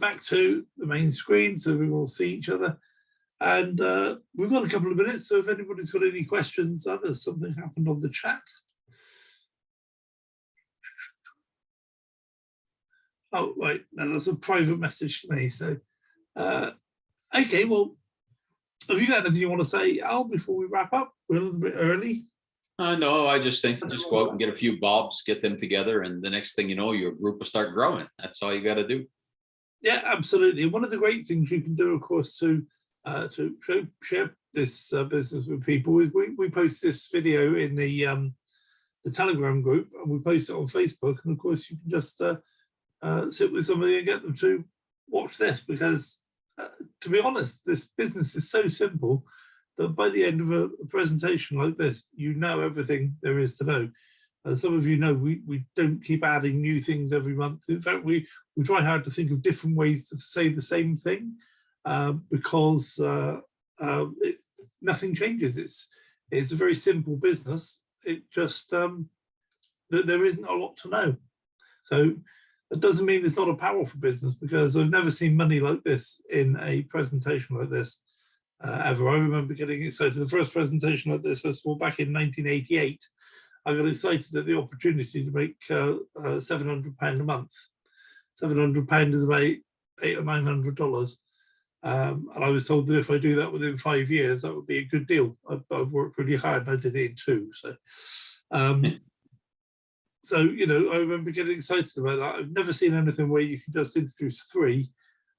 Speaker 1: back to the main screen so we will see each other. And we've got a couple of minutes, so if anybody's got any questions, there's something happened on the chat. Oh, right, no, that's a private message to me. So, okay, well, have you got anything you want to say, Al, before we wrap up? We're a little bit early.
Speaker 3: No, I just think just go out and get a few bobs, get them together, and the next thing you know, your group will start growing. That's all you got to do.
Speaker 1: Yeah, absolutely. One of the great things you can do, of course, to share this business with people is we post this video in the Telegram group, and we post it on Facebook. And of course, you can just sit with somebody and get them to watch this, because to be honest, this business is so simple that by the end of a presentation like this, you know everything there is to know. Some of you know we don't keep adding new things every month. In fact, we try hard to think of different ways to say the same thing, because nothing changes. It's a very simple business. It just there isn't a lot to know. So that doesn't mean it's not a powerful business, because I've never seen money like this in a presentation like this ever. I remember getting excited. The first presentation like this I saw back in 1988. I got excited at the opportunity to make £700 a month. £700 is about $800 or $900. And I was told that if I do that within 5 years, that would be a good deal. I've worked really hard and I did it in 2. So, I remember getting excited about that. I've never seen anything where you can just introduce 3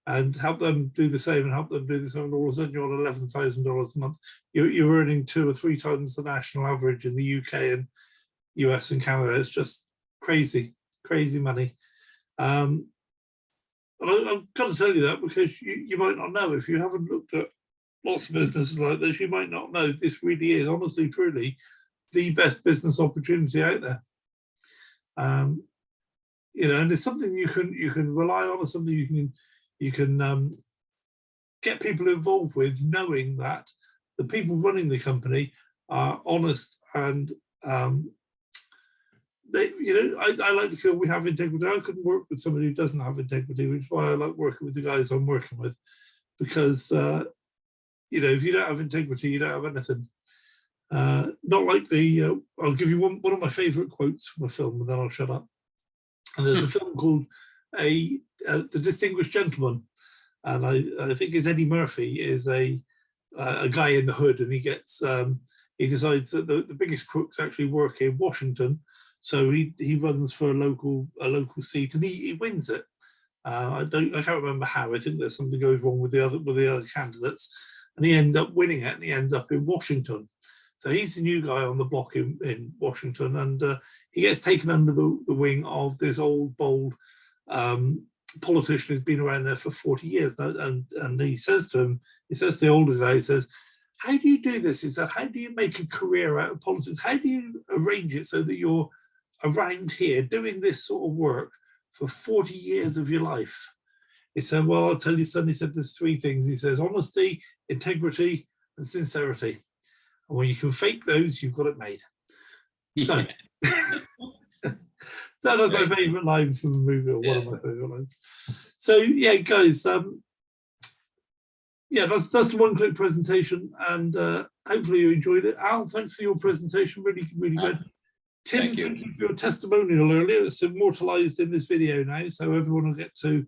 Speaker 1: and help them do the same and help them do the same. And all of a sudden you're on $11,000 a month. You're earning 2 or 3 times the national average in the UK and US and Canada. It's just crazy, crazy money. And I've got to tell you that because you might not know. If you haven't looked at lots of businesses like this, you might not know this really is, honestly, truly, the best business opportunity out there. And it's something you can rely on, or something you can get people involved with, knowing that the people running the company are honest and I like to feel we have integrity. I couldn't work with somebody who doesn't have integrity, which is why I like working with the guys I'm working with, because if you don't have integrity, you don't have anything. Not like I'll give you one of my favorite quotes from a film, and then I'll shut up. And there's a film called The Distinguished Gentleman, and I think it's Eddie Murphy is a guy in the hood, and he decides that the biggest crooks actually work in Washington. So he runs for a local seat, and he wins it. I can't remember how. I think there's something goes wrong with the other candidates, and he ends up winning it, and he ends up in Washington. So he's the new guy on the block in Washington, and he gets taken under the wing of this old, bold politician who's been around there for 40 years. And he says to the older guy, he says, "How do you do this?" He said, "How do you make a career out of politics? How do you arrange it so that you're around here doing this sort of work for 40 years of your life?" He said, "Well, I'll tell you, son," he said, "there's 3 things." He says, honesty, integrity, and sincerity. And when you can fake those, you've got it made. So, so that's my favorite line from the movie, or one of my favorite lines. So yeah, guys, that's the one-click presentation, and hopefully you enjoyed it. Al, thanks for your presentation. Really, really good. Tim,
Speaker 3: Thank you.
Speaker 1: thank you for your testimonial earlier. It's immortalized in this video now, so everyone will get to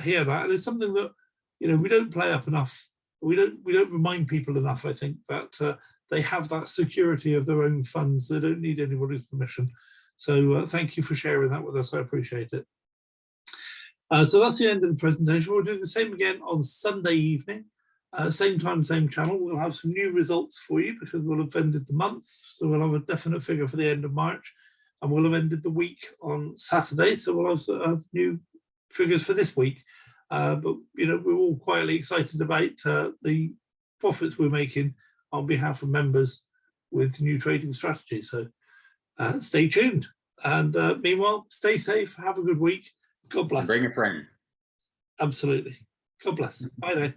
Speaker 1: hear that. And it's something that, you know, we don't play up enough. We don't remind people enough, I think, that they have that security of their own funds. They don't need anybody's permission. So thank you for sharing that with us. I appreciate it. So that's the end of the presentation. We'll do the same again on Sunday evening. Same time, same channel. We'll have some new results for you because we'll have ended the month. So we'll have a definite figure for the end of March, and we'll have ended the week on Saturday. So we'll also have new figures for this week. But, you know, we're all quietly excited about the profits we're making on behalf of members with new trading strategies. So stay tuned. And meanwhile, stay safe. Have a good week. God bless.
Speaker 3: Bring a friend.
Speaker 1: Absolutely. God bless. Bye now.